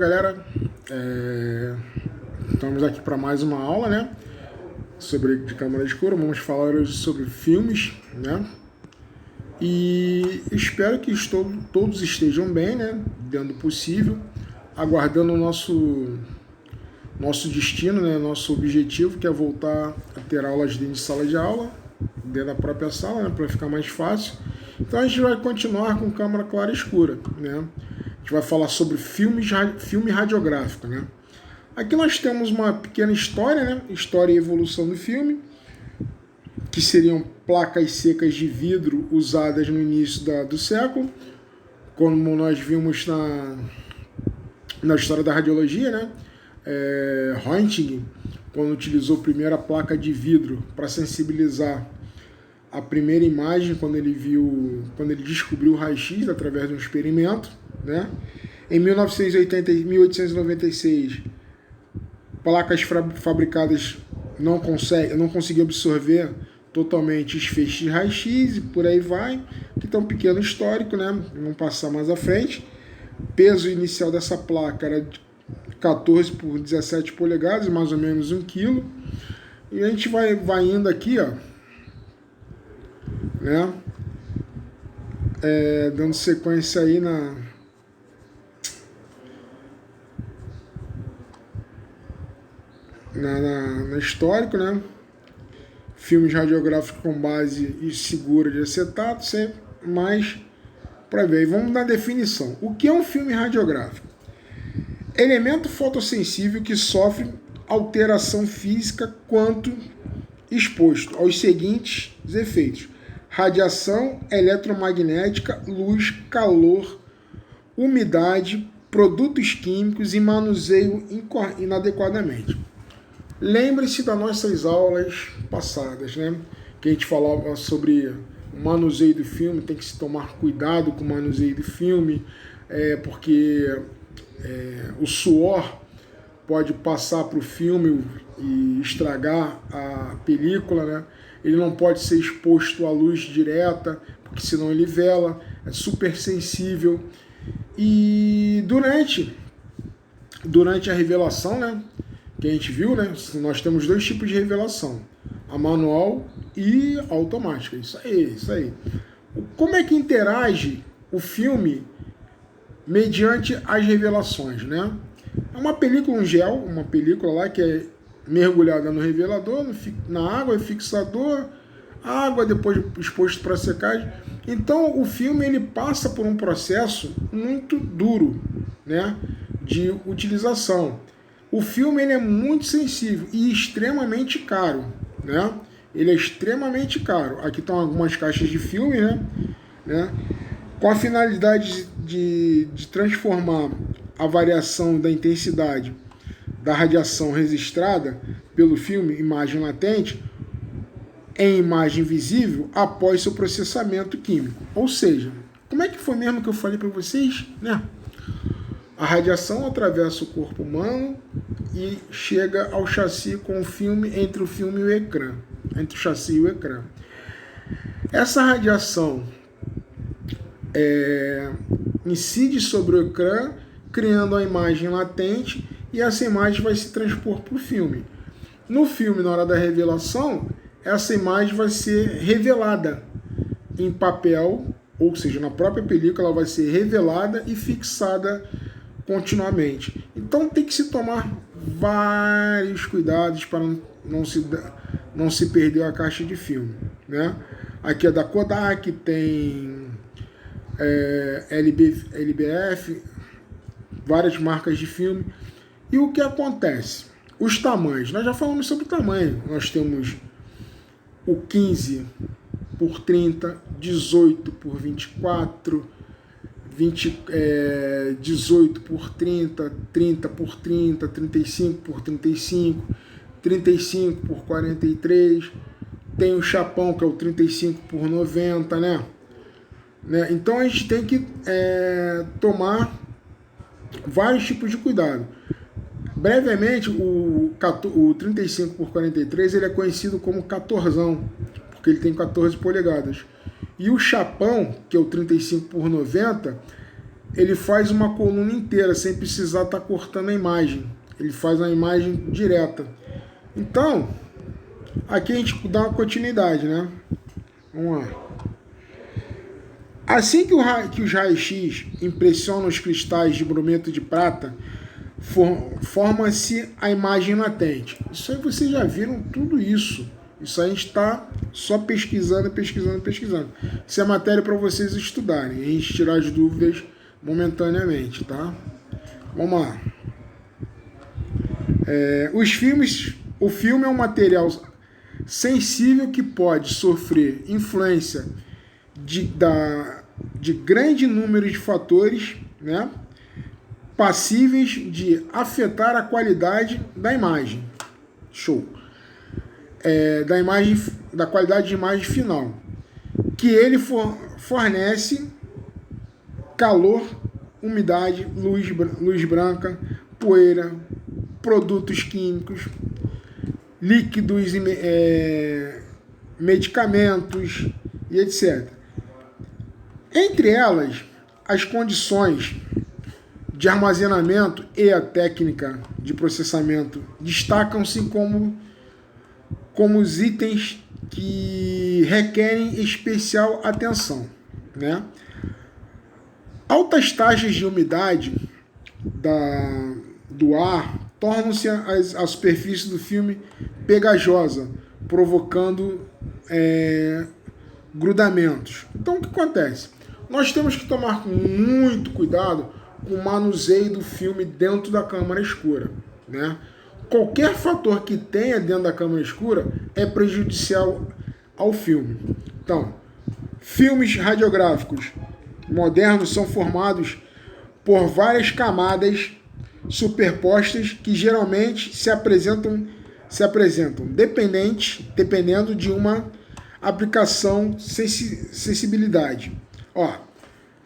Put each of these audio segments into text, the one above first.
Galera, estamos aqui para mais uma aula, né, de câmera escura. Vamos falar hoje sobre filmes, né, e espero que todos estejam bem, né, dentro do possível, aguardando o nosso destino, né, nosso objetivo, que é voltar a ter aulas dentro de sala de aula, dentro da própria sala, né, para ficar mais fácil. Então a gente vai continuar com câmera clara e escura, né. A gente vai falar sobre filme radiográfico, né? Aqui nós temos uma pequena história, né? História e evolução do filme, que seriam placas secas de vidro usadas no início do século, como nós vimos na história da radiologia, né? Röntgen, quando utilizou a primeira placa de vidro para sensibilizar a primeira imagem, quando ele descobriu o raio-x através de um experimento, né? Em 1896, placas fabricadas não conseguiam absorver totalmente os feixes de raio-x e por aí vai. Aqui está um pequeno histórico, né? Vamos passar mais à frente. O peso inicial dessa placa era de 14 por 17 polegadas, mais ou menos 1 kg. E a gente vai indo aqui, ó, né? Dando sequência aí na histórico, né? Filmes radiográficos com base segura de acetato, sempre mais para ver. Vamos na definição. O que é um filme radiográfico? Elemento fotossensível que sofre alteração física quando exposto aos seguintes efeitos: radiação eletromagnética, luz, calor, umidade, produtos químicos e manuseio inadequadamente. Lembre-se das nossas aulas passadas, né? Que a gente falava sobre o manuseio do filme, tem que se tomar cuidado com o manuseio do filme, porque o suor pode passar para o filme e estragar a película, né? Ele não pode ser exposto à luz direta, porque senão ele vela, é super sensível. E durante a revelação, né, que a gente viu, né, nós temos dois tipos de revelação: a manual e a automática. Isso aí. Como é que interage o filme mediante as revelações, né? É uma película, um gel, uma película lá que é mergulhada no revelador, na água, é fixador, água depois exposto para secagem. Então o filme ele passa por um processo muito duro, né, de utilização. O filme ele é muito sensível e extremamente caro, né? Ele é extremamente caro. Aqui estão algumas caixas de filme, né? Com a finalidade de transformar a variação da intensidade da radiação registrada pelo filme, imagem latente, em imagem visível após seu processamento químico. Ou seja, como é que foi mesmo que eu falei para vocês, né? A radiação atravessa o corpo humano e chega ao chassi com o filme, entre o filme e o ecrã, entre o chassi e o ecrã. Essa radiação incide sobre o ecrã, criando a imagem latente, e essa imagem vai se transpor para o filme. No filme, na hora da revelação, essa imagem vai ser revelada em papel, ou seja, na própria película, ela vai ser revelada e fixada continuamente. Então tem que se tomar vários cuidados para não se perder a caixa de filme, né? Aqui é da Kodak, tem LBF, várias marcas de filme. E o que acontece? Os tamanhos. Nós já falamos sobre o tamanho. Nós temos o 15 por 30, 18 por 24, 18 por 30, 30 por 30, 35 por 35, 35 por 43. Tem o chapão, que é o 35 por 90, né? Então a gente tem que tomar vários tipos de cuidado. Brevemente, o 35 por 43 ele é conhecido como 14, porque ele tem 14 polegadas. E o chapão, que é o 35 por 90, ele faz uma coluna inteira, sem precisar estar cortando a imagem. Ele faz uma imagem direta. Então, aqui a gente dá uma continuidade, né? Vamos lá. Assim que os raios-x impressionam os cristais de brometo de prata, forma-se a imagem latente. Isso aí vocês já viram tudo isso. Isso aí a gente está só pesquisando. Isso é matéria para vocês estudarem, a gente tirar as dúvidas momentaneamente, tá? Vamos lá. O filme é um material sensível que pode sofrer influência de grande número de fatores, né, passíveis de afetar a qualidade da imagem. Show. Da qualidade de imagem final. Que ele fornece calor, umidade, luz branca, poeira, produtos químicos, líquidos, medicamentos e etc. Entre elas, as condições de armazenamento e a técnica de processamento destacam-se como os itens que requerem especial atenção, né? Altas taxas de umidade do ar tornam-se a superfície do filme pegajosa, provocando grudamentos. Então, o que acontece? Nós temos que tomar muito cuidado com o manuseio do filme dentro da câmara escura, né? Qualquer fator que tenha dentro da câmara escura é prejudicial ao filme. Então, filmes radiográficos modernos são formados por várias camadas superpostas que geralmente se apresentam dependendo de uma aplicação sensibilidade. Ó,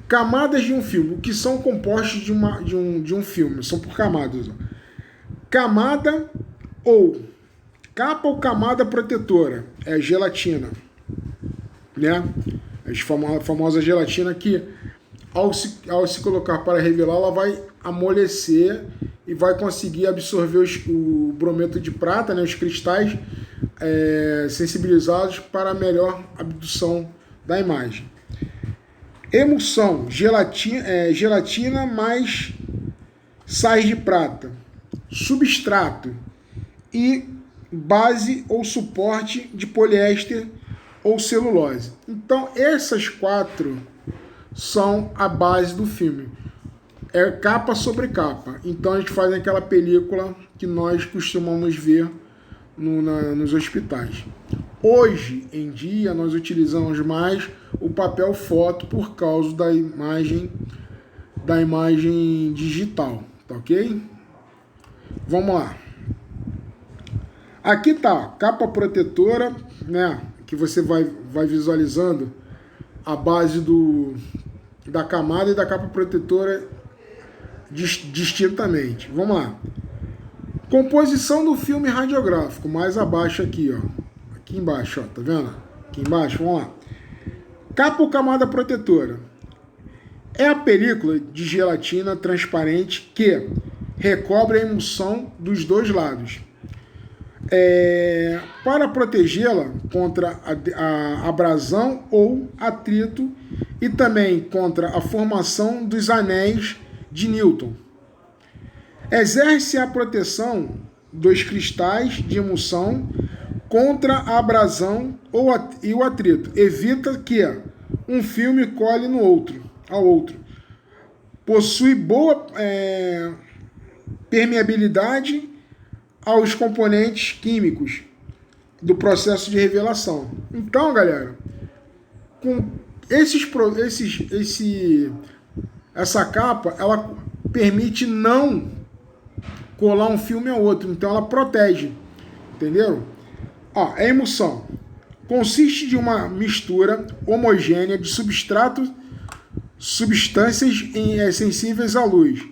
camadas de um filme. O que são compostos de um filme? São por camadas. Ó. Camada ou capa ou camada protetora é a gelatina, né? A famosa gelatina que ao se colocar para revelar, ela vai amolecer e vai conseguir absorver o brometo de prata, né, os cristais sensibilizados para a melhor abdução da imagem. Emulsão, gelatina mais sais de prata, substrato e base ou suporte de poliéster ou celulose. Então, essas quatro são a base do filme. É capa sobre capa. Então, a gente faz aquela película que nós costumamos ver nos hospitais. Hoje em dia, nós utilizamos mais o papel foto por causa da imagem digital, tá ok? Vamos lá. Aqui tá capa protetora, né? Que você vai visualizando a base da camada e da capa protetora distintamente. Vamos lá. Composição do filme radiográfico, mais abaixo aqui, ó. Aqui embaixo, ó, tá vendo? Aqui embaixo, vamos lá. Capa ou camada protetora. É a película de gelatina transparente que recobre a emulsão dos dois lados. Para protegê-la contra a abrasão ou atrito e também contra a formação dos anéis de Newton. Exerce a proteção dos cristais de emulsão contra a abrasão e o atrito. Evita que um filme cole ao outro. Possui boa permeabilidade aos componentes químicos do processo de revelação. Então, galera, com essa capa, ela permite não colar um filme ao outro, então ela protege, entendeu? Ó, a emulsão consiste de uma mistura homogênea de substâncias sensíveis à luz,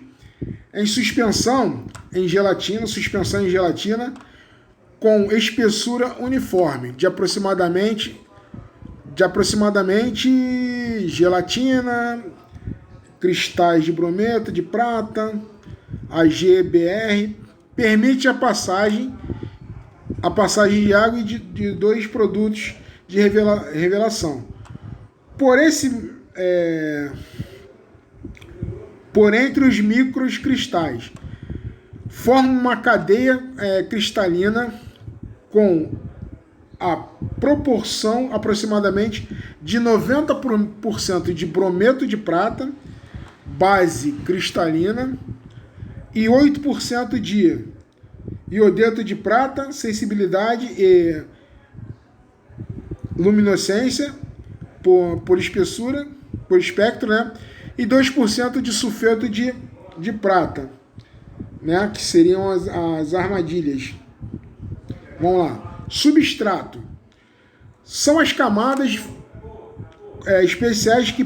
suspensão em gelatina com espessura uniforme de aproximadamente gelatina, cristais de brometo, de prata, AgBr, permite a passagem de água e de dois produtos de revelação. Por entre os microcristais, forma uma cadeia cristalina com a proporção aproximadamente de 90% de brometo de prata, base cristalina, e 8% de iodeto de prata, sensibilidade e luminescência por espessura, por espectro, né? E 2% de sulfeto de prata, né? Que seriam as armadilhas. Vamos lá. Substrato. São as camadas especiais que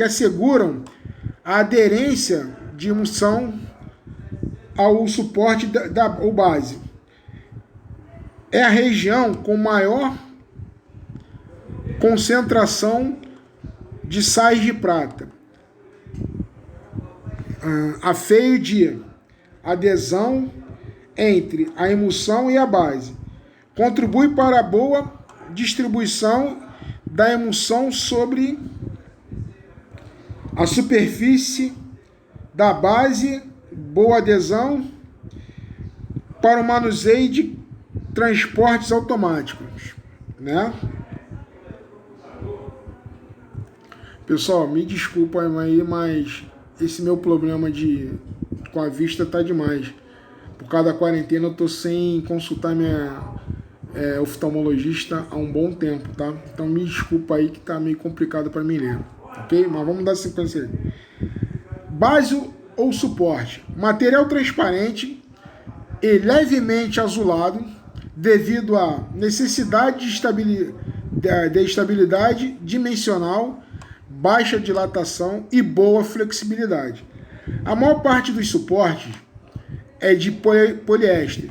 asseguram a aderência de emulsão ao suporte ou base. É a região com maior concentração de sais de prata, a feio de adesão entre a emulsão e a base. Contribui para a boa distribuição da emulsão sobre a superfície da base, boa adesão para o manuseio de transportes automáticos, né? Pessoal, me desculpa aí, mas esse meu problema com a vista tá demais. Por causa da quarentena eu tô sem consultar minha oftalmologista há um bom tempo, tá? Então me desculpa aí que tá meio complicado para mim ler, ok? Mas vamos dar sequência aí. Base ou suporte. Material transparente e levemente azulado devido à necessidade de estabilidade dimensional, baixa dilatação e boa flexibilidade. A maior parte dos suportes é de poliéster,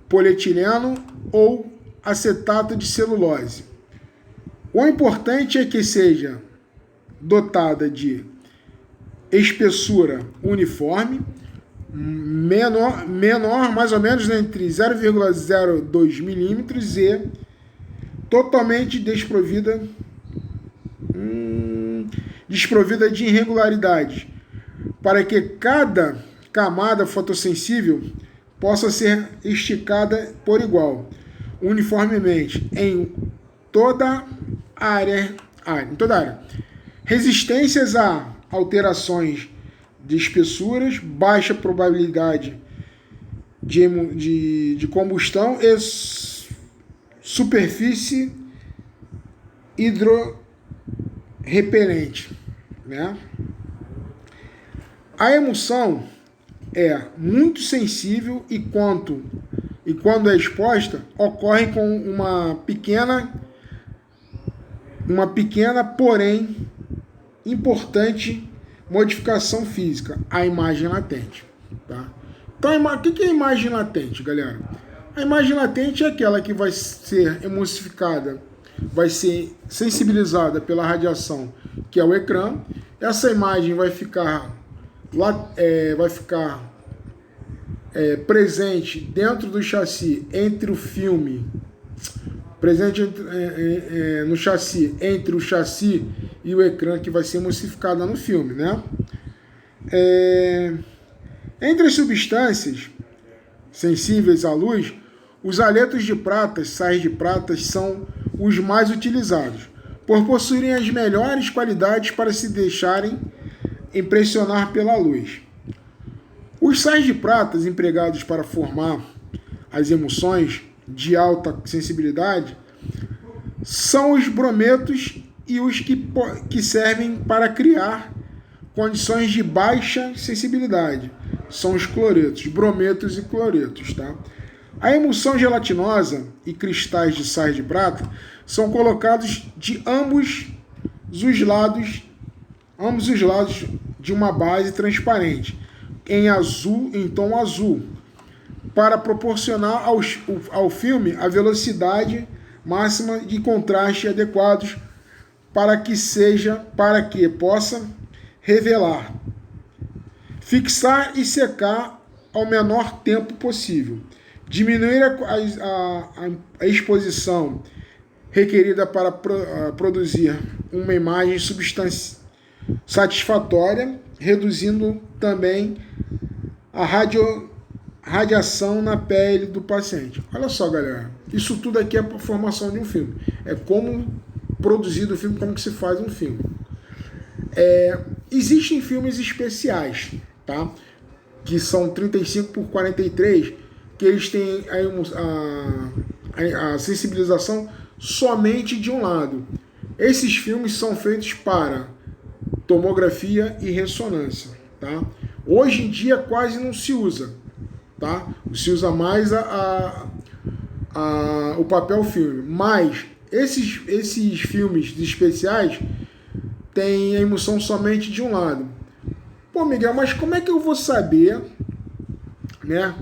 polietileno ou acetato de celulose. O importante é que seja dotada de espessura uniforme, menor mais ou menos entre 0,02 milímetros e totalmente desprovida de irregularidades, para que cada camada fotossensível possa ser esticada por igual, uniformemente, em toda a área. Resistências a alterações de espessuras, baixa probabilidade de combustão e superfície hidrorrepelente, né? A emulsão é muito sensível e quando é exposta, ocorre com uma pequena, porém importante modificação física, a imagem latente. Tá? Então, o que é a imagem latente, galera? A imagem latente é aquela que vai ser emulsificada, vai ser sensibilizada pela radiação, que é o ecrã. Essa imagem vai ficar presente dentro do chassi, entre o filme, no chassi, entre o chassi e o ecrã, que vai ser emulsificada no filme, né? Entre as substâncias sensíveis à luz, os aletos de prata, sais de prata, são os mais utilizados, por possuírem as melhores qualidades para se deixarem impressionar pela luz. Os sais de prata empregados para formar as emulsões de alta sensibilidade são os brometos e os que servem para criar condições de baixa sensibilidade. São os cloretos, brometos e cloretos, tá? A emulsão gelatinosa e cristais de sais de prata são colocados de ambos os lados de uma base transparente, em tom azul, para proporcionar ao filme a velocidade máxima de contraste adequados para que possa revelar, fixar e secar ao menor tempo possível, diminuir a exposição requerida para produzir uma imagem satisfatória, reduzindo também a radiação na pele do paciente. Olha só, galera, isso tudo aqui é a formação de um filme. É como produzido o filme, como que se faz um filme. Existem filmes especiais, tá? Que são 35 por 43, que eles têm a sensibilização somente de um lado. Esses filmes são feitos para tomografia e ressonância, tá? Hoje em dia quase não se usa, tá? Se usa mais o papel filme, mas esses filmes especiais têm a emissão somente de um lado. Pô, Miguel, mas como é que eu vou saber, né?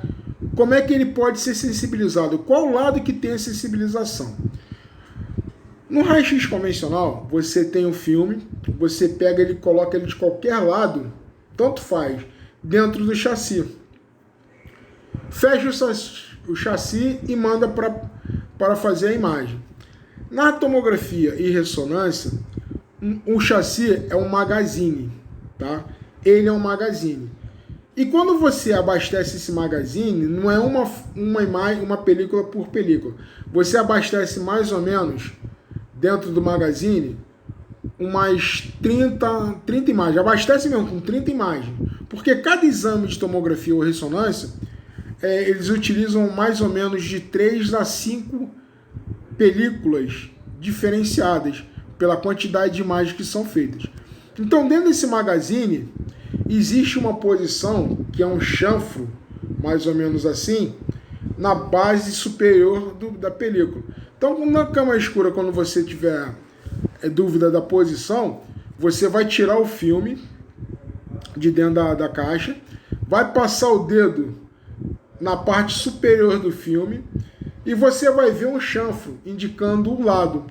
Como é que ele pode ser sensibilizado? Qual lado que tem a sensibilização? No raio-x convencional, você tem o filme, você pega ele e coloca ele de qualquer lado, tanto faz, dentro do chassi. Fecha o chassi e manda para fazer a imagem. Na tomografia e ressonância, o chassi é um magazine, tá? Ele é um magazine. E quando você abastece esse magazine, não é uma película por película. Você abastece mais ou menos, dentro do magazine, umas 30 imagens. Abastece mesmo com 30 imagens. Porque cada exame de tomografia ou ressonância, eles utilizam mais ou menos de 3 a 5 películas diferenciadas pela quantidade de imagens que são feitas. Então, dentro desse magazine, existe uma posição, que é um chanfro, mais ou menos assim, na base superior da película. Então, na câmara escura, quando você tiver dúvida da posição, você vai tirar o filme de dentro da caixa, vai passar o dedo na parte superior do filme e você vai ver um chanfro indicando o lado.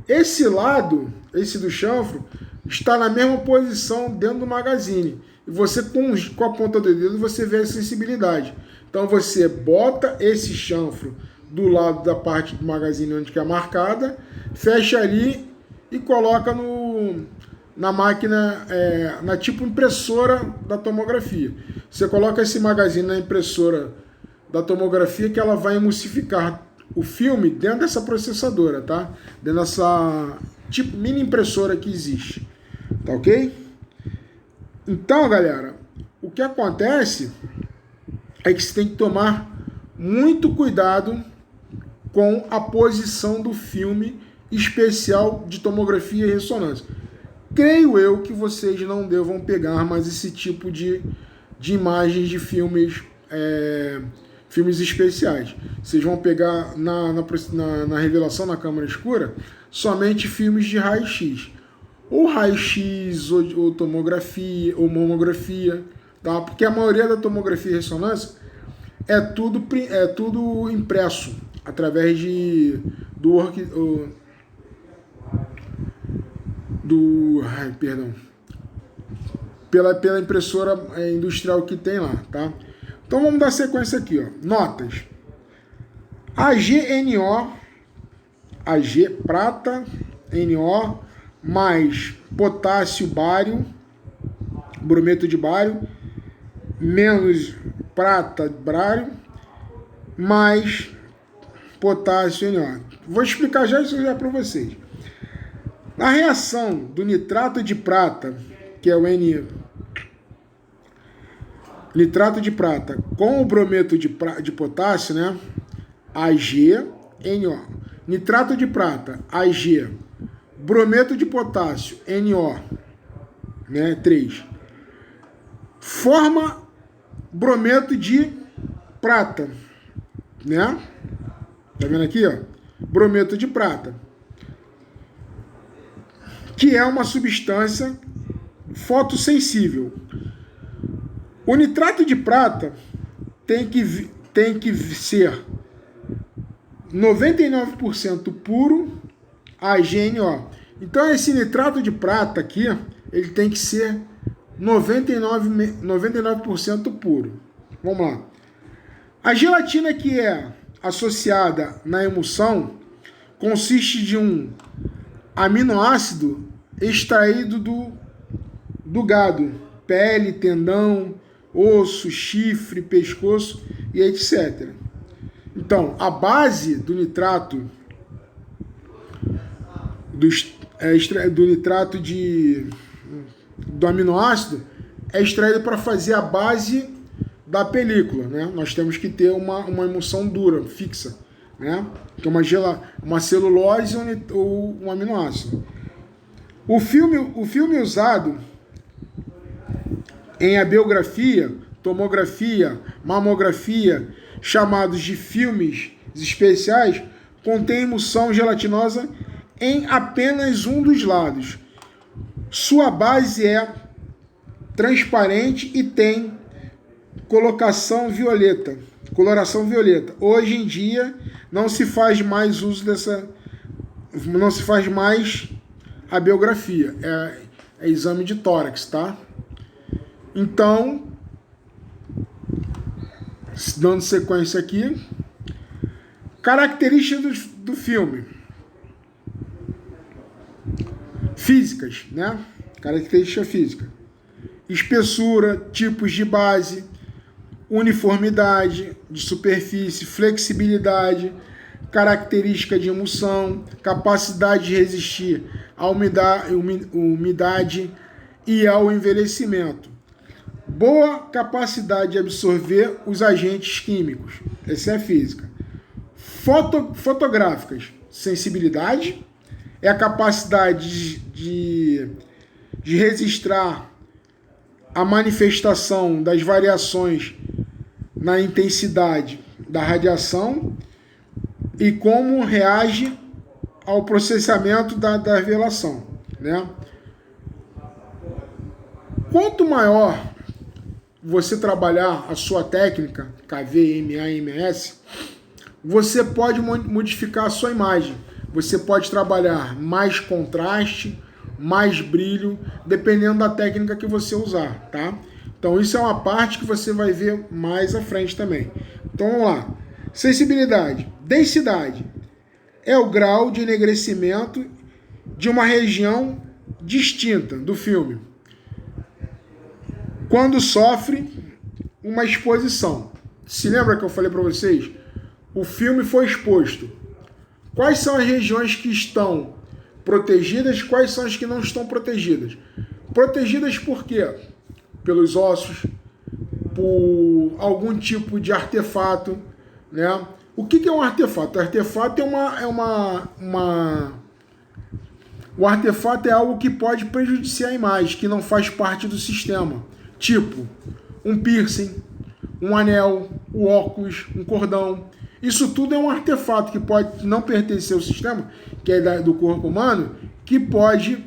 Esse lado, esse do chanfro, está na mesma posição dentro do magazine. E você, com a ponta do dedo, você vê a sensibilidade. Então você bota esse chanfro do lado da parte do magazine onde que é marcada, fecha ali e coloca na máquina, na tipo impressora da tomografia. Você coloca esse magazine na impressora da tomografia, que ela vai emulsificar o filme dentro dessa processadora, tá? Dentro dessa tipo mini impressora que existe, tá ok? Então, galera, o que acontece é que você tem que tomar muito cuidado com a posição do filme especial de tomografia e ressonância. Creio eu que vocês não devam pegar mais esse tipo de imagens de filmes especiais. Vocês vão pegar na revelação na câmara escura somente filmes de raio-x. Ou raio-x, ou tomografia, ou mamografia, tá? Porque a maioria da tomografia e ressonância é tudo impresso através pela impressora industrial que tem lá, tá? Então vamos dar sequência aqui, ó. Notas. Ag prata, NO, mais potássio bário, brometo de bário, menos prata bário, mais potássio NO. Vou explicar já isso para vocês. Na reação do nitrato de prata, que é o nitrato de prata, com o brometo de potássio, né? AgNO. Nitrato de prata, Ag. Brometo de potássio, NO, né? 3. Forma brometo de prata, né? Tá vendo aqui, ó? Brometo de prata, que é uma substância fotossensível. O nitrato de prata tem que ser 99% puro, AgNO. Então esse nitrato de prata aqui, ele tem que ser 99% puro. Vamos lá. A gelatina que é associada na emulsão consiste de um aminoácido extraído do gado, pele, tendão, osso, chifre, pescoço e etc. Então, a base do nitrato do aminoácido é extraído para fazer a base da película, né? Nós temos que ter uma emulsão dura, fixa, né? Que é uma celulose ou um aminoácido. O filme usado em abiografia, tomografia, mamografia, chamados de filmes especiais, contém emulsão gelatinosa em apenas um dos lados. Sua base é transparente e tem coloração violeta. Hoje em dia não se faz mais uso não se faz mais a biografia, é exame de tórax, tá? Então, dando sequência aqui, características do filme. Físicas, né? Característica física. Espessura, tipos de base, uniformidade de superfície, flexibilidade, característica de emulsão, capacidade de resistir à umidade e ao envelhecimento. Boa capacidade de absorver os agentes químicos. Essa é a física. Fotográficas. Sensibilidade é a capacidade de registrar a manifestação das variações na intensidade da radiação e como reage ao processamento da revelação, né? Quanto maior você trabalhar a sua técnica, KV, MA, MS, você pode modificar a sua imagem. Você pode trabalhar mais contraste, mais brilho, dependendo da técnica que você usar, tá? Então isso é uma parte que você vai ver mais à frente também. Então vamos lá. Sensibilidade. Densidade é o grau de enegrecimento de uma região distinta do filme quando sofre uma exposição. Se lembra que eu falei para vocês? O filme foi exposto. Quais são as regiões que estão protegidas, quais são as que não estão protegidas? Protegidas por quê? Pelos ossos, por algum tipo de artefato, né? O que é um artefato? O artefato O artefato é algo que pode prejudiciar a imagem, que não faz parte do sistema. Tipo, um piercing, um anel, um óculos, um cordão. Isso tudo é um artefato que pode não pertencer ao sistema, que é do corpo humano, que pode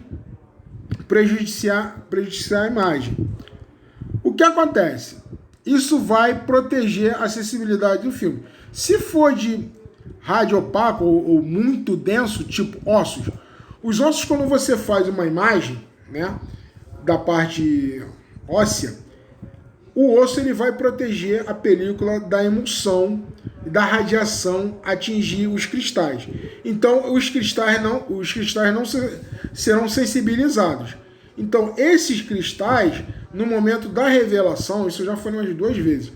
prejudiciar a imagem. O que acontece? Isso vai proteger a acessibilidade do filme. Se for de rádio opaco ou muito denso, tipo ossos, os ossos, quando você faz uma imagem, né, da parte óssea, o osso ele vai proteger a película da emulsão e da radiação atingir os cristais. Então, os cristais não serão sensibilizados. Então, esses cristais, no momento da revelação, isso eu já falei umas 2 vezes,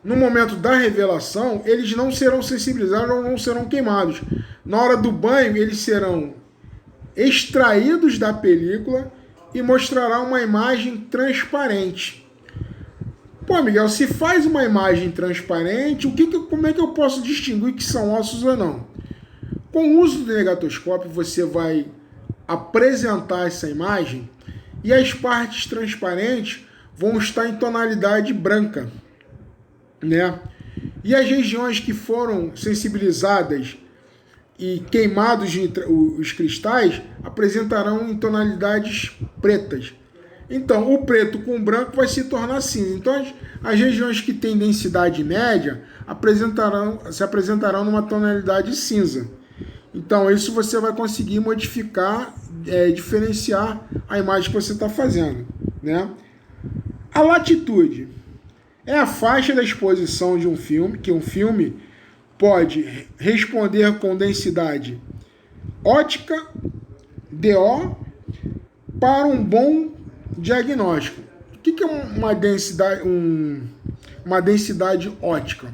no momento da revelação, eles não serão sensibilizados ou não serão queimados. Na hora do banho, eles serão extraídos da película e mostrará uma imagem transparente. Pô, Miguel, se faz uma imagem transparente, como é que eu posso distinguir que são ossos ou não? Com o uso do negatoscópio, você vai apresentar essa imagem e as partes transparentes vão estar em tonalidade branca, né? E as regiões que foram sensibilizadas e queimados os cristais apresentarão em tonalidades pretas. Então, o preto com o branco vai se tornar cinza. Então, as regiões que têm densidade média se apresentarão numa tonalidade cinza. Então, isso você vai conseguir modificar, diferenciar a imagem que você está fazendo, né? A latitude é a faixa da exposição de um filme, que um filme pode responder com densidade ótica, DO, para um bom diagnóstico. O que é uma densidade ótica?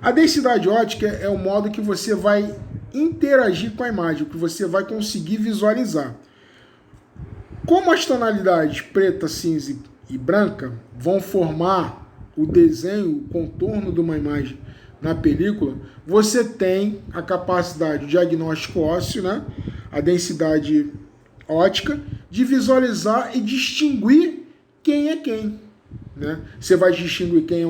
A densidade ótica é o modo que você vai interagir com a imagem, que você vai conseguir visualizar. Como as tonalidades preta, cinza e branca vão formar o desenho, o contorno de uma imagem na película, você tem a capacidade, o diagnóstico ósseo, né? A densidade ótica, de visualizar e distinguir quem é quem. Né? Você vai distinguir quem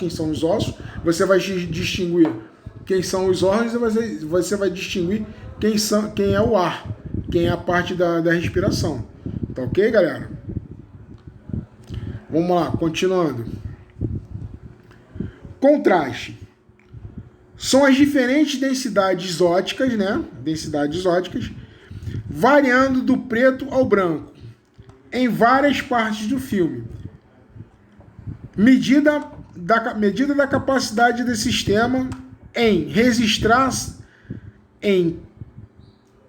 são os ossos, você vai distinguir quem são os órgãos e você vai distinguir quem é o ar, quem é a parte da respiração. Tá ok, galera? Vamos lá, continuando. Contraste. São as diferentes densidades óticas, né? Densidades óticas, variando do preto ao branco, em várias partes do filme. Medida da capacidade do sistema em registrar, em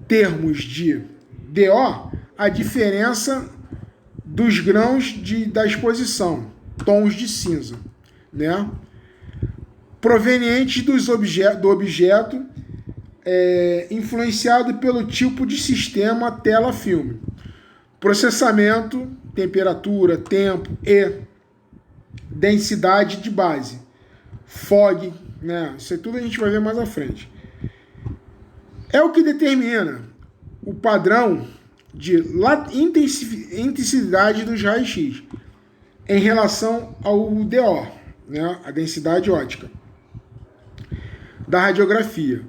termos de DO, a diferença dos grãos da exposição, tons de cinza, né? Provenientes do objeto, influenciado pelo tipo de sistema tela-filme, processamento, temperatura, tempo e densidade de base, fog, né? Isso aí tudo a gente vai ver mais à frente. É o que determina o padrão de intensidade dos raios-x em relação ao DO, né? A densidade ótica da radiografia.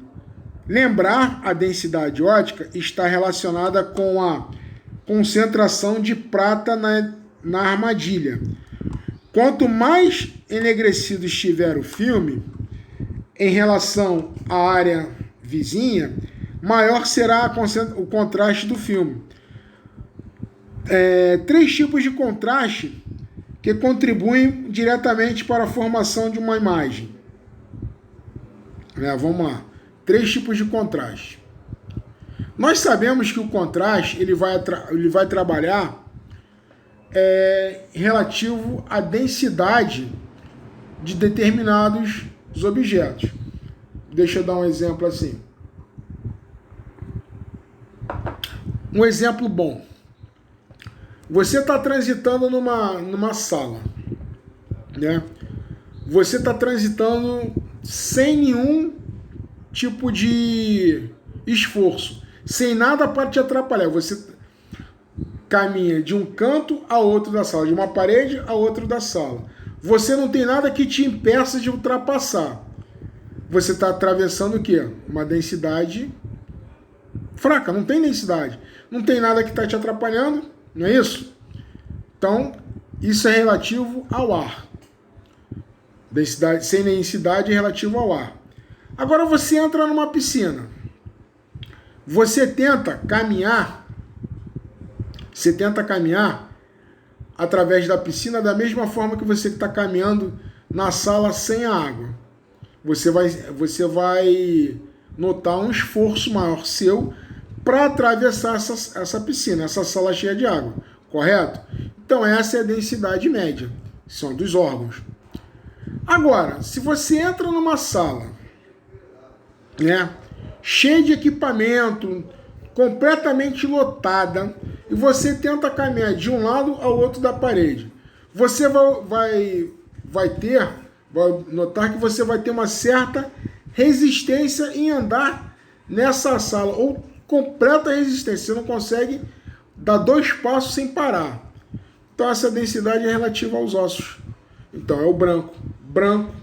Lembrar, a densidade ótica está relacionada com a concentração de prata na armadilha. Quanto mais enegrecido estiver o filme em relação à área vizinha, maior será o contraste do filme. 3 tipos de contraste que contribuem diretamente para a formação de uma imagem. Vamos lá. 3 tipos de contraste. Nós sabemos que o contraste ele vai trabalhar relativo à densidade de determinados objetos. Deixa eu dar um exemplo assim. Um exemplo bom. Você está transitando numa sala, né? Você está transitando sem nenhum tipo de esforço, sem nada para te atrapalhar. Você caminha de um canto a outro da sala, de uma parede a outro da sala. Você não tem nada que te impeça de ultrapassar. Você está atravessando o quê? Uma densidade fraca, não tem densidade. Não tem nada que está te atrapalhando, não é isso? Então, isso é relativo ao ar. Densidade, sem densidade é relativo ao ar. Agora você entra numa piscina. Você tenta caminhar através da piscina da mesma forma que você está caminhando na sala sem a água. Você vai notar um esforço maior seu para atravessar essa piscina, essa sala cheia de água, correto? Então essa é a densidade média, são dos órgãos. Agora, se você entra numa sala, né, cheia de equipamento, completamente lotada, e você tenta caminhar de um lado ao outro da parede, você vai notar que você vai ter uma certa resistência em andar nessa sala, ou completa resistência, você não consegue dar 2 passos sem parar. Então essa densidade é relativa aos ossos. Então é o branco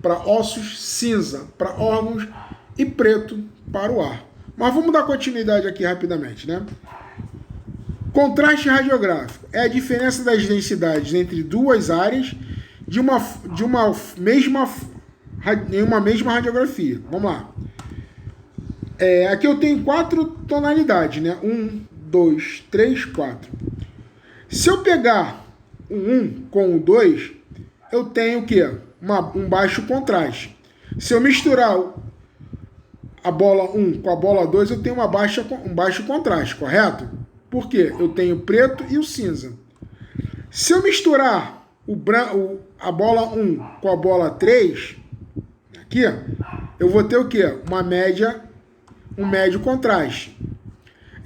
para ossos, cinza para órgãos e preto para o ar. Mas vamos dar continuidade aqui rapidamente, né? Contraste radiográfico é a diferença das densidades entre 2 áreas em uma mesma radiografia. Vamos lá. Aqui eu tenho 4 tonalidades, né? 1, 2, 3, 4. Se eu pegar o 1 com o 2, eu tenho o quê? Um baixo contraste. Se eu misturar a bola 1 com a bola 2, eu tenho um baixo contraste, correto? Por quê? Eu tenho o preto e o cinza. Se eu misturar a bola 1 com a bola 3, aqui, eu vou ter o quê? Um médio contraste.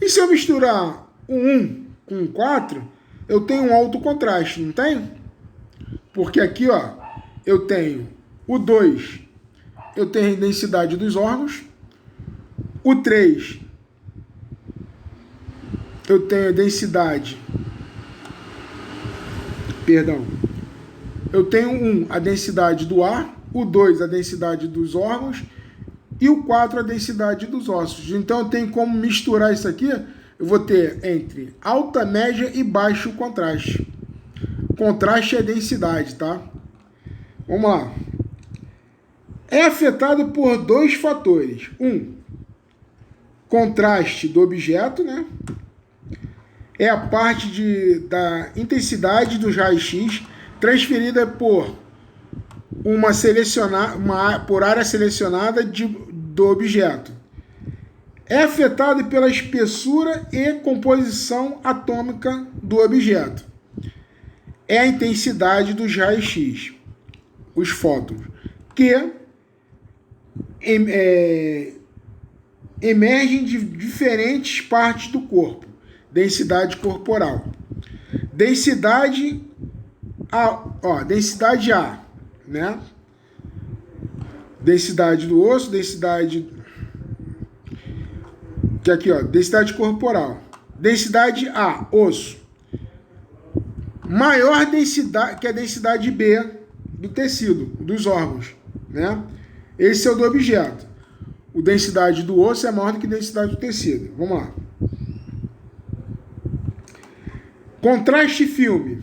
E se eu misturar o 1 com o 4, eu tenho um alto contraste, não tem? Porque aqui, ó, eu tenho o 2, eu tenho a densidade dos órgãos. O 3, eu tenho a densidade... Perdão. Eu tenho 1, a densidade do ar. O 2, a densidade dos órgãos. E o 4, a densidade dos ossos. Então, eu tenho como misturar isso aqui. Eu vou ter entre alta, média e baixo contraste. Contraste é densidade, tá? Vamos lá. É afetado por 2 fatores. Contraste do objeto, né? É a parte da intensidade dos raios-x transferida por por área selecionada do objeto. É afetado pela espessura e composição atômica do objeto. É a intensidade dos raios-x, os fótons, que emergem de diferentes partes do corpo. Densidade corporal. Densidade A, né? Densidade do osso, densidade que aqui, ó, densidade corporal. Densidade A, osso. Maior densidade que a densidade B do tecido, dos órgãos, né? Esse é o do objeto. A densidade do osso é maior do que a densidade do tecido. Vamos lá. Contraste filme.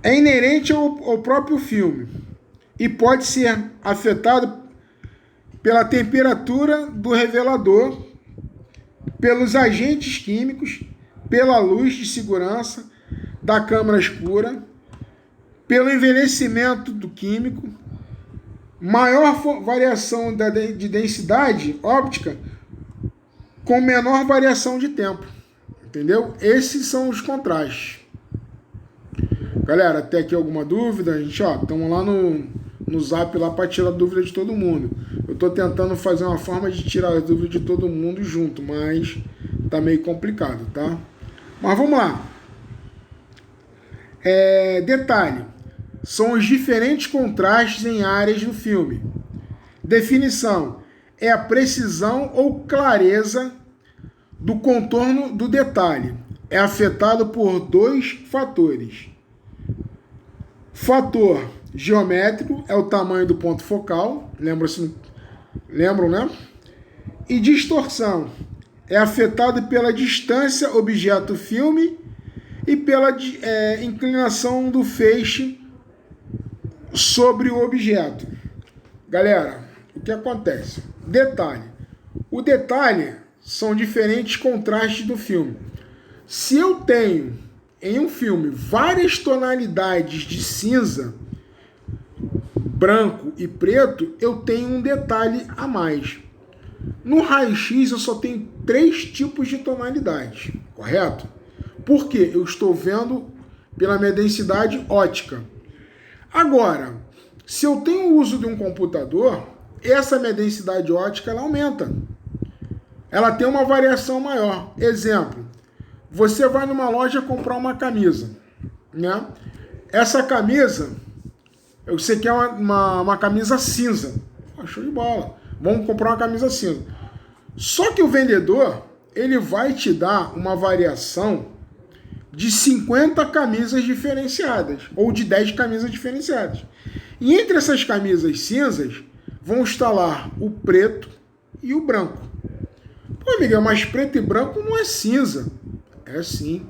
É inerente ao próprio filme e pode ser afetado pela temperatura do revelador, pelos agentes químicos, pela luz de segurança da câmara escura, pelo envelhecimento do químico, maior variação de densidade óptica com menor variação de tempo. Entendeu? Esses são os contrastes. Galera, até aqui alguma dúvida? A gente, ó, estamos lá no Zap lá para tirar a dúvida de todo mundo. Eu estou tentando fazer uma forma de tirar a dúvida de todo mundo junto, mas tá meio complicado, tá? Mas vamos lá. Detalhe. São os diferentes contrastes em áreas do filme. Definição. É a precisão ou clareza do contorno do detalhe. É afetado por 2 fatores. Fator geométrico é o tamanho do ponto focal, lembram, né? E distorção é afetado pela distância objeto-filme e pela inclinação do feixe sobre o objeto. Galera, o que acontece? Detalhe. O detalhe são diferentes contrastes do filme. Se eu tenho em um filme várias tonalidades de cinza, branco e preto, eu tenho um detalhe a mais. No raio-x eu só tenho 3 tipos de tonalidades, correto? Porque eu estou vendo pela minha densidade óptica. Agora, se eu tenho o uso de um computador, essa minha densidade óptica ela aumenta. Ela tem uma variação maior. Exemplo, você vai numa loja comprar uma camisa, né? Essa camisa, você quer uma camisa cinza. Show de bola. Vamos comprar uma camisa cinza. Só que o vendedor, ele vai te dar uma variação de 50 camisas diferenciadas, ou de 10 camisas diferenciadas. E entre essas camisas cinzas, vão estar lá o preto e o branco. Pô, Miguel, mas preto e branco não é cinza. É sim.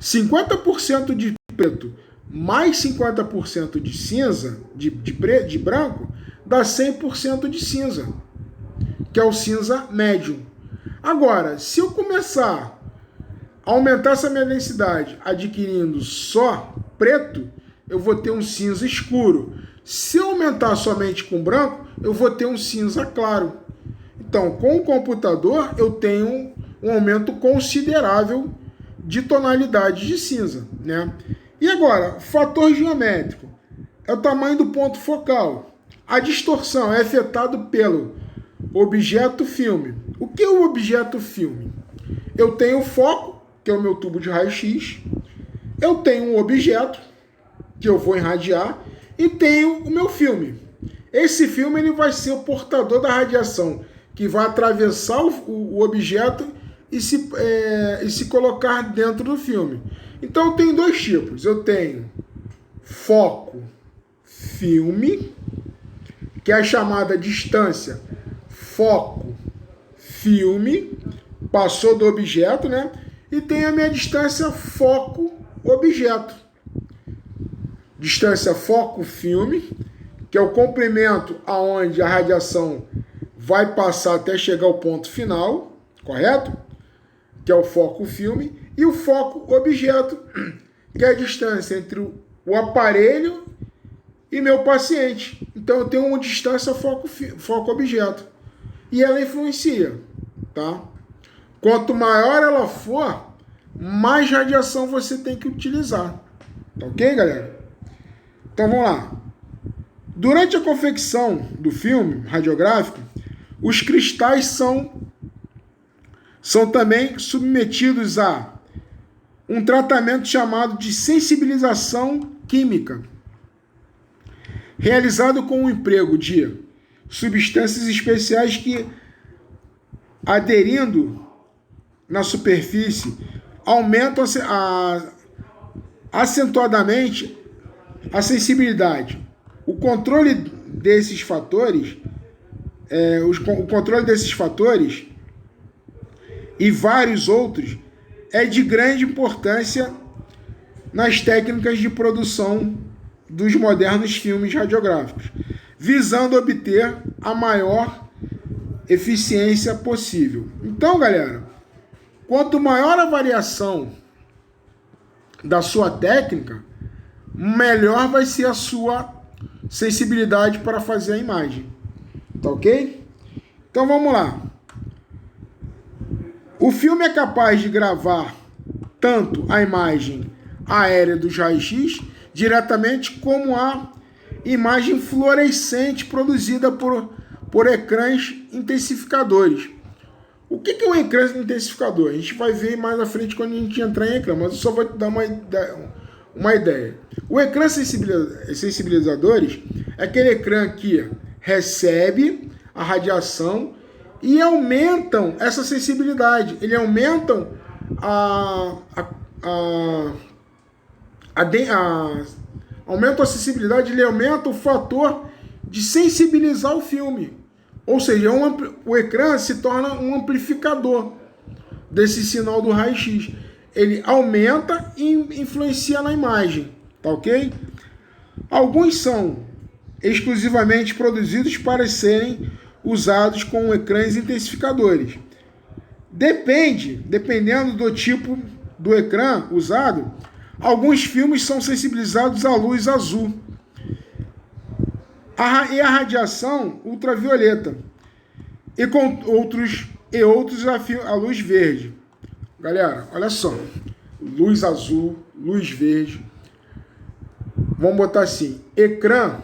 50% de preto mais 50% de cinza, de branco, dá 100% de cinza, que é o cinza médio. Agora, se eu começar aumentar essa minha densidade adquirindo só preto, eu vou ter um cinza escuro. Se eu aumentar somente com branco, eu vou ter um cinza claro. Então, com o computador, eu tenho um aumento considerável de tonalidade de cinza, né? E agora, fator geométrico é o tamanho do ponto focal. A distorção é afetada pelo objeto filme. O que é o objeto filme? Eu tenho o foco, que é o meu tubo de raio-x. Eu tenho um objeto, que eu vou irradiar, e tenho o meu filme. Esse filme ele vai ser o portador da radiação, que vai atravessar o objeto e se colocar dentro do filme. Então eu tenho dois tipos. Eu tenho foco filme, que é a chamada distância foco filme, passou do objeto, né? E tem a minha distância foco objeto. Distância foco filme, que é o comprimento aonde a radiação vai passar até chegar ao ponto final, correto? Que é o foco filme, e o foco objeto, que é a distância entre o aparelho e meu paciente. Então eu tenho uma distância foco objeto. E ela influencia, tá? Quanto maior ela for, mais radiação você tem que utilizar. Tá ok, galera? Então vamos lá. Durante a confecção do filme radiográfico, os cristais são também submetidos a um tratamento chamado de sensibilização química, realizado com o emprego de substâncias especiais que, aderindo na superfície, aumentam acentuadamente a sensibilidade. O controle desses fatores, e vários outros é de grande importância nas técnicas de produção dos modernos filmes radiográficos, visando obter a maior eficiência possível. Então, galera, quanto maior a variação da sua técnica, melhor vai ser a sua sensibilidade para fazer a imagem. Tá ok? Então vamos lá. O filme é capaz de gravar tanto a imagem aérea dos raios-x diretamente como a imagem fluorescente produzida por ecrãs intensificadores. O que é um ecrã intensificador? A gente vai ver mais à frente quando a gente entrar em ecrã, mas eu só vou te dar uma ideia. O ecrã sensibilizadores é aquele ecrã que recebe a radiação e aumentam essa sensibilidade. Eles aumentam aumenta a sensibilidade, ele aumenta o fator de sensibilizar o filme. Ou seja, o ecrã se torna um amplificador desse sinal do raio-x. Ele aumenta e influencia na imagem, tá ok? Alguns são exclusivamente produzidos para serem usados com ecrãs intensificadores. Dependendo do tipo do ecrã usado, alguns filmes são sensibilizados à luz azul e à radiação ultravioleta, e com outros à luz verde. Galera, olha só, luz azul, luz verde. Vamos botar assim, ecrã,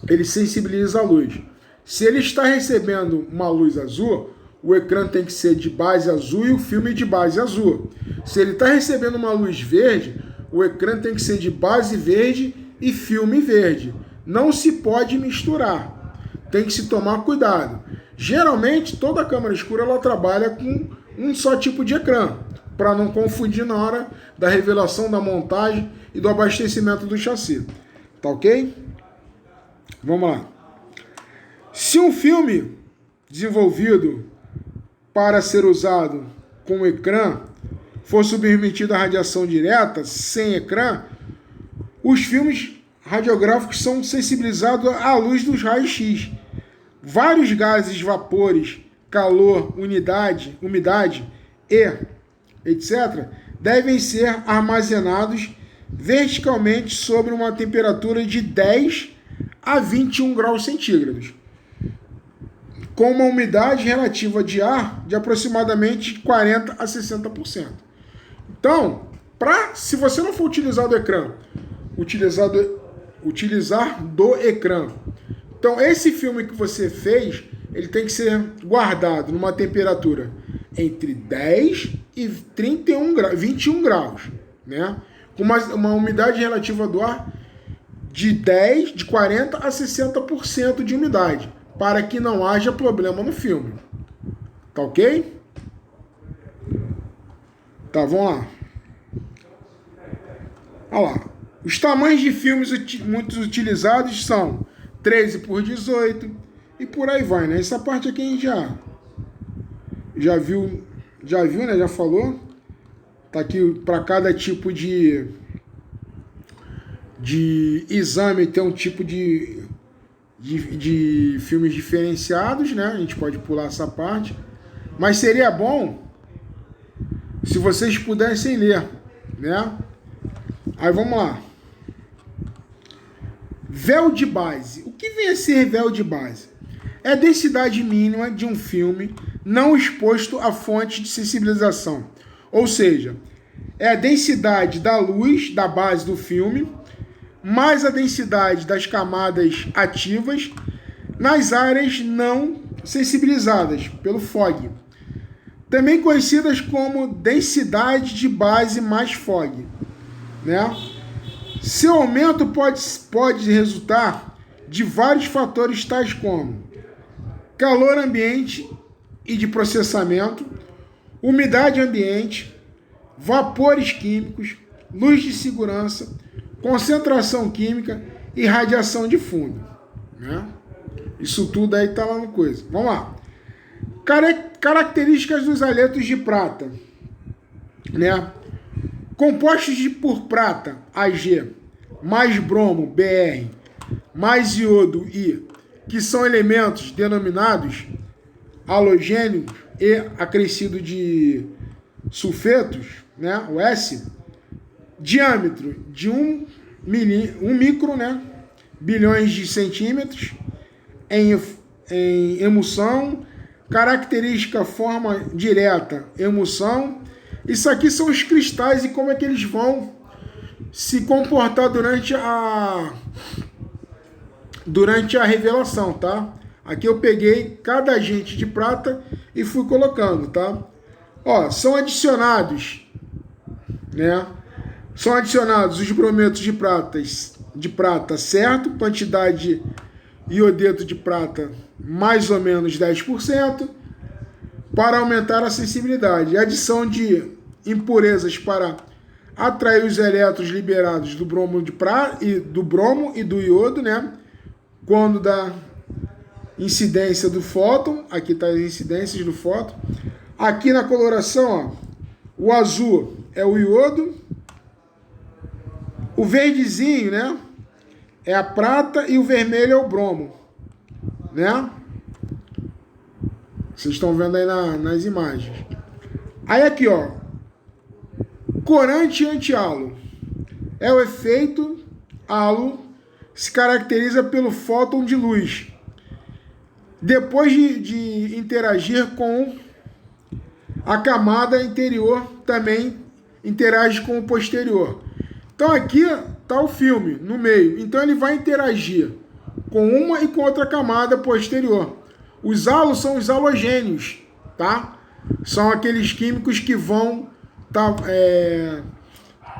ele sensibiliza a luz. Se ele está recebendo uma luz azul, o ecrã tem que ser de base azul e o filme de base azul. Se ele está recebendo uma luz verde, o ecrã tem que ser de base verde e filme verde. Não se pode misturar. Tem que se tomar cuidado. Geralmente, toda câmera escura ela trabalha com um só tipo de ecrã, para não confundir na hora da revelação, da montagem e do abastecimento do chassi. Tá ok? Vamos lá. Se um filme desenvolvido para ser usado com ecrã for submetido à radiação direta, sem ecrã, os filmes radiográficos são sensibilizados à luz dos raios-x. Vários gases, vapores, calor, umidade e etc., devem ser armazenados verticalmente sobre uma temperatura de 10 a 21 graus centígrados, com uma umidade relativa de ar de aproximadamente 40 a 60%. Então, se você não for utilizar do ecrã, utilizar do ecrã. Então, esse filme que você fez, ele tem que ser guardado numa temperatura entre 10 e 21 graus, né? Com uma umidade relativa do ar de 40 a 60% de umidade, para que não haja problema no filme. Tá ok? Tá, vamos lá. Olha lá. Os tamanhos de filmes muito utilizados são 13 por 18 e por aí vai, né? Essa parte aqui a gente já viu, né? Já falou. Tá aqui para cada tipo de exame tem um tipo de filmes diferenciados, né? A gente pode pular essa parte. Mas seria bom se vocês pudessem ler, né? Aí vamos lá. Véu de base. O que vem a ser véu de base? É a densidade mínima de um filme não exposto à fonte de sensibilização. Ou seja, é a densidade da luz da base do filme mais a densidade das camadas ativas nas áreas não sensibilizadas pelo fog, também conhecidas como densidade de base mais fog, né? Seu aumento pode resultar de vários fatores tais como calor ambiente e de processamento, umidade ambiente, vapores químicos, luz de segurança, concentração química e radiação de fundo, né? Isso tudo aí tá lá no coisa. Vamos lá. Características dos aletos de prata, né? Compostos por prata, Ag, mais bromo, Br, mais iodo, I, que são elementos denominados halogênios e acrescido de sulfetos, né? O S, diâmetro de 1 micro, né? Bilhões de centímetros, em emulsão, característica forma direta, emulsão. Isso aqui são os cristais e como é que eles vão se comportar durante a revelação, tá? Aqui eu peguei cada agente de prata e fui colocando, tá? Ó, são adicionados, né? São adicionados os brometos de prata, certo? Quantidade de iodeto de prata, mais ou menos 10%, para aumentar a sensibilidade. Adição de impurezas para atrair os elétrons liberados do bromo e do iodo, né? Quando dá incidência do fóton, aqui está as incidências do fóton. Aqui na coloração, ó, o azul é o iodo, o verdezinho, né, é a prata e o vermelho é o bromo, né? Vocês estão vendo aí nas imagens. Aí aqui, ó, corante anti-halo. É o efeito halo, se caracteriza pelo fóton de luz. Depois de interagir com a camada interior, também interage com o posterior. Então aqui está o filme no meio. Então ele vai interagir com uma e com outra camada posterior. Os halos são os halogênios, tá? São aqueles químicos que vão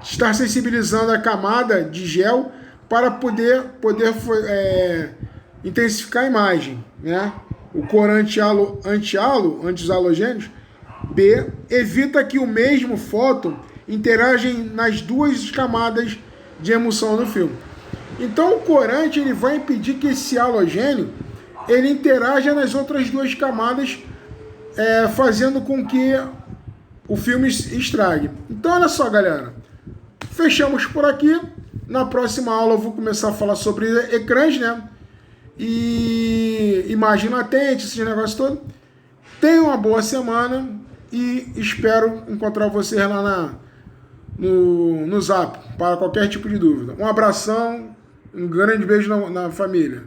estar sensibilizando a camada de gel para poder intensificar a imagem, né? O corante anti os halogênios, B, evita que o mesmo fóton interagem nas duas camadas de emulsão do filme. Então o corante ele vai impedir que esse halogênio ele interaja nas outras duas camadas, fazendo com que o filme estrague. Então olha só, galera, fechamos por aqui. Na próxima aula eu vou começar a falar sobre ecrãs, né? E imagem latente, esse negócio todo. Tenha uma boa semana e espero encontrar vocês lá no Zap para qualquer tipo de dúvida. Um abração, um grande beijo na família.